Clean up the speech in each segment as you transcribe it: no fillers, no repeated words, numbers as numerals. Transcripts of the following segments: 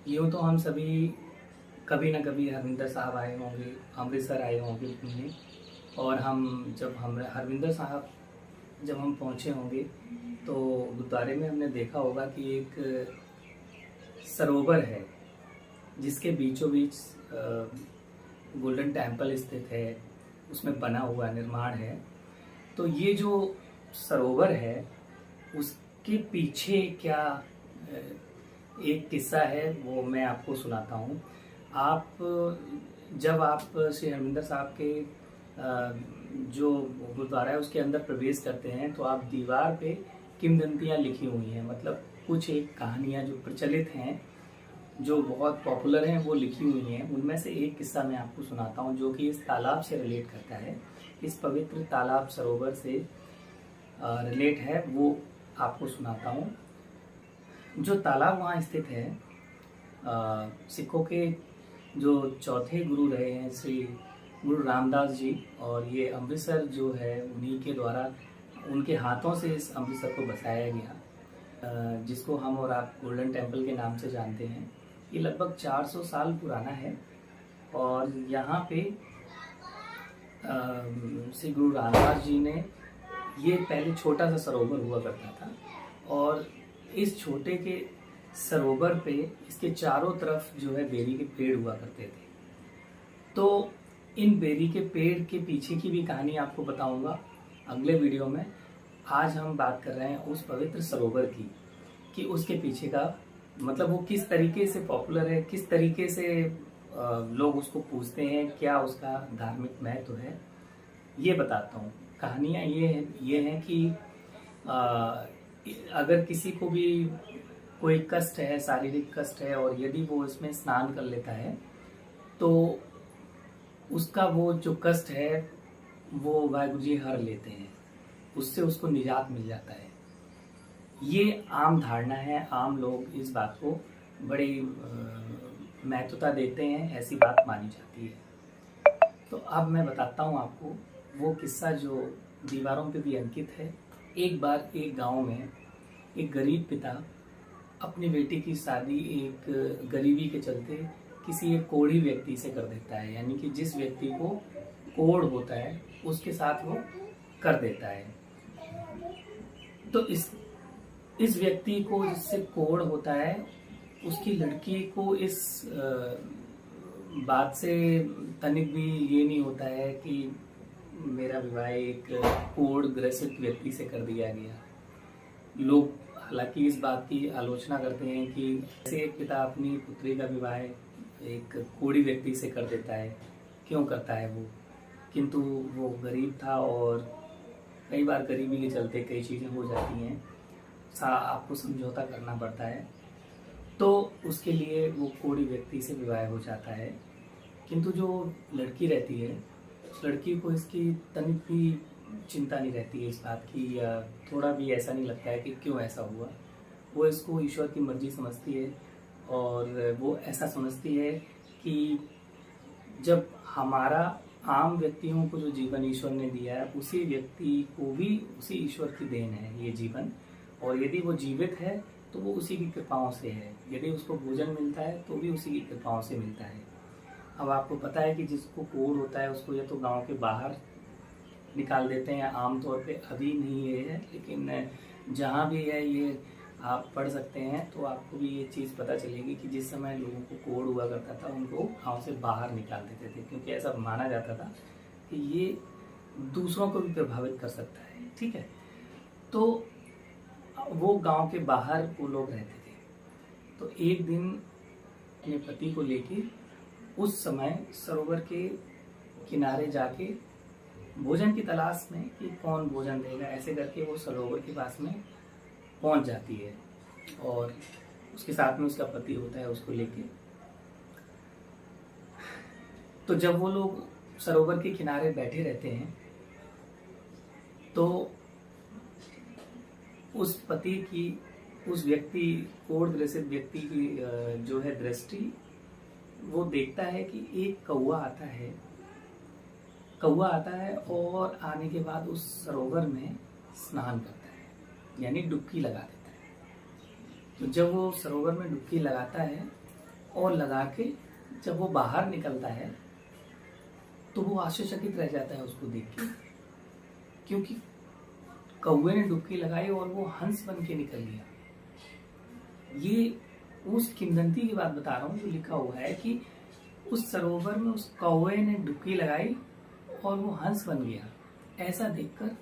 यूँ तो हम सभी कभी न कभी हरमिंदर साहब आए होंगे, अमृतसर आए होंगे घूमने। और हम हरमिंदर साहब जब हम पहुँचे होंगे तो गुरुद्वारे में हमने देखा होगा कि एक सरोवर है जिसके बीचों बीच गोल्डन टेम्पल स्थित है, उसमें बना हुआ निर्माण है। तो ये जो सरोवर है उसके पीछे क्या एक किस्सा है, वो मैं आपको सुनाता हूँ। जब आप श्री हरमिंदर साहब के जो गुरुद्वारा है उसके अंदर प्रवेश करते हैं तो आप दीवार पे किंवदंतियाँ लिखी हुई हैं, मतलब कुछ एक कहानियाँ जो प्रचलित हैं, जो बहुत पॉपुलर हैं, वो लिखी हुई हैं। उनमें से एक किस्सा मैं आपको सुनाता हूँ जो कि इस तालाब से रिलेट करता है, इस पवित्र तालाब सरोवर से रिलेट है, वो आपको सुनाता हूँ। जो तालाब वहाँ स्थित है, सिखों के जो चौथे गुरु रहे हैं श्री गुरु रामदास जी, और ये अमृतसर जो है उन्हीं के द्वारा, उनके हाथों से इस अमृतसर को बसाया गया, जिसको हम और आप गोल्डन टेम्पल के नाम से जानते हैं। ये लगभग 400 साल पुराना है और यहाँ पे श्री गुरु रामदास जी ने, ये पहले छोटा सा सरोवर हुआ करता था और इस छोटे के सरोवर पे इसके चारों तरफ जो है बेरी के पेड़ हुआ करते थे। तो इन बेरी के पेड़ के पीछे की भी कहानी आपको बताऊंगा अगले वीडियो में। आज हम बात कर रहे हैं उस पवित्र सरोवर की, कि उसके पीछे का मतलब वो किस तरीके से पॉपुलर है, किस तरीके से लोग उसको पूछते हैं, क्या उसका धार्मिक महत्व है, ये बताता हूँ। कहानियाँ ये हैं कि अगर किसी को भी कोई कष्ट है, शारीरिक कष्ट है, और यदि वो इसमें स्नान कर लेता है तो उसका वो जो कष्ट है वो वाहिगुरु जी हर लेते हैं, उससे उसको निजात मिल जाता है। ये आम धारणा है, आम लोग इस बात को बड़ी महत्वता देते हैं, ऐसी बात मानी जाती है। तो अब मैं बताता हूँ आपको वो किस्सा जो दीवारों पे भी अंकित है। एक बार एक गांव में एक गरीब पिता अपनी बेटी की शादी एक गरीबी के चलते किसी एक कोढ़ी व्यक्ति से कर देता है, यानी कि जिस व्यक्ति को कोढ़ होता है उसके साथ वो कर देता है। तो इस व्यक्ति को जिससे कोढ़ होता है, उसकी लड़की को इस बात से तनिक भी ये नहीं होता है कि मेरा विवाह एक कोढ़ ग्रसित व्यक्ति से कर दिया गया। लोग हालांकि इस बात की आलोचना करते हैं कि ऐसे एक पिता अपनी पुत्री का विवाह एक कोढ़ी व्यक्ति से कर देता है, क्यों करता है वो, किंतु वो गरीब था और कई बार गरीबी के चलते कई चीज़ें हो जाती हैं, आपको समझौता करना पड़ता है, तो उसके लिए वो कोढ़ी व्यक्ति से विवाह हो जाता है। किंतु जो लड़की रहती है, उस लड़की को इसकी तनिक भी चिंता नहीं रहती है इस बात की, या थोड़ा भी ऐसा नहीं लगता है कि क्यों ऐसा हुआ। वो इसको ईश्वर की मर्जी समझती है और वो ऐसा समझती है कि जब हमारा आम व्यक्तियों को जो जीवन ईश्वर ने दिया है, उसी व्यक्ति को भी उसी ईश्वर की देन है ये जीवन, और यदि वो जीवित है तो वो उसी की कृपाओं से है, यदि उसको भोजन मिलता है तो भी उसी की कृपाओं से मिलता है। अब आपको पता है कि जिसको कोढ़ होता है उसको या तो गांव के बाहर निकाल देते हैं आमतौर पे, अभी नहीं ये है, लेकिन जहाँ भी है ये आप पढ़ सकते हैं तो आपको भी ये चीज़ पता चलेगी कि जिस समय लोगों को कोढ़ हुआ करता था उनको गाँव से बाहर निकाल देते थे, क्योंकि ऐसा माना जाता था कि ये दूसरों को भी प्रभावित कर सकता है। ठीक है, तो वो गांव के बाहर वो लोग रहते थे। तो एक दिन अपने पति को लेके उस समय सरोवर के किनारे जाके भोजन की तलाश में कि कौन भोजन देगा, ऐसे करके वो सरोवर के पास में पहुंच जाती है और उसके साथ में उसका पति होता है उसको लेके। तो जब वो लोग सरोवर के किनारे बैठे रहते हैं तो उस पति की, उस व्यक्ति कोढ़ ग्रसित व्यक्ति की जो है दृष्टि, वो देखता है कि एक कौवा आता है और आने के बाद उस सरोवर में स्नान करता है, यानी डुबकी लगा देता है। तो जब वो सरोवर में डुबकी लगाता है और लगा के जब वो बाहर निकलता है तो वो आश्चर्यचकित रह जाता है उसको देख के, क्योंकि कौवे ने डुबकी लगाई और वो हंस बन के निकल गया। ये उस किंवदंती की बात बता रहा हूँ जो लिखा हुआ है कि उस सरोवर में उस कौवे ने डुबकी लगाई और वो हंस बन गया। ऐसा देखकर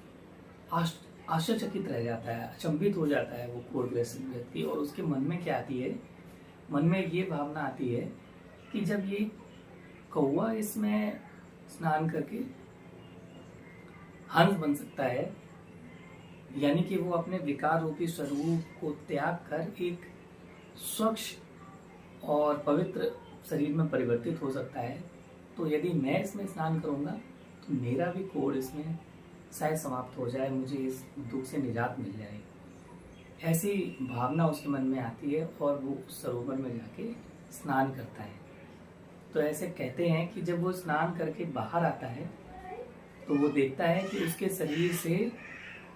आश्चर्यचकित रह जाता है, अचंभित हो जाता है वो कोढ़ग्रसित व्यक्ति। और उसके मन में क्या आती है, मन में ये भावना आती है कि जब ये कौवा इसमें स्नान करके हंस बन सकता है, यानी कि वो अपने विकार रूपी स्वरूप को त्याग कर एक स्वच्छ और पवित्र शरीर में परिवर्तित हो सकता है, तो यदि मैं इसमें स्नान करूंगा तो मेरा भी कोढ़ इसमें शायद समाप्त हो जाए, मुझे इस दुख से निजात मिल जाए। ऐसी भावना उसके मन में आती है और वो उस सरोवर में जाके स्नान करता है। तो ऐसे कहते हैं कि जब वो स्नान करके बाहर आता है तो वो देखता है कि उसके शरीर से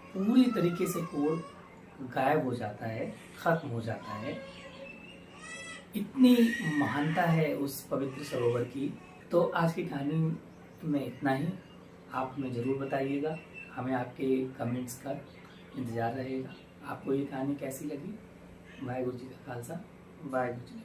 पूरी तरीके से कोढ़ गायब हो जाता है, खत्म हो जाता है। इतनी महानता है उस पवित्र सरोवर की। तो आज की कहानी में इतना ही। आप हमें ज़रूर बताइएगा, हमें आपके कमेंट्स का इंतज़ार रहेगा। आपको ये कहानी कैसी लगी? वाहेगुरु जी का खालसा, वाहेगुरु जी।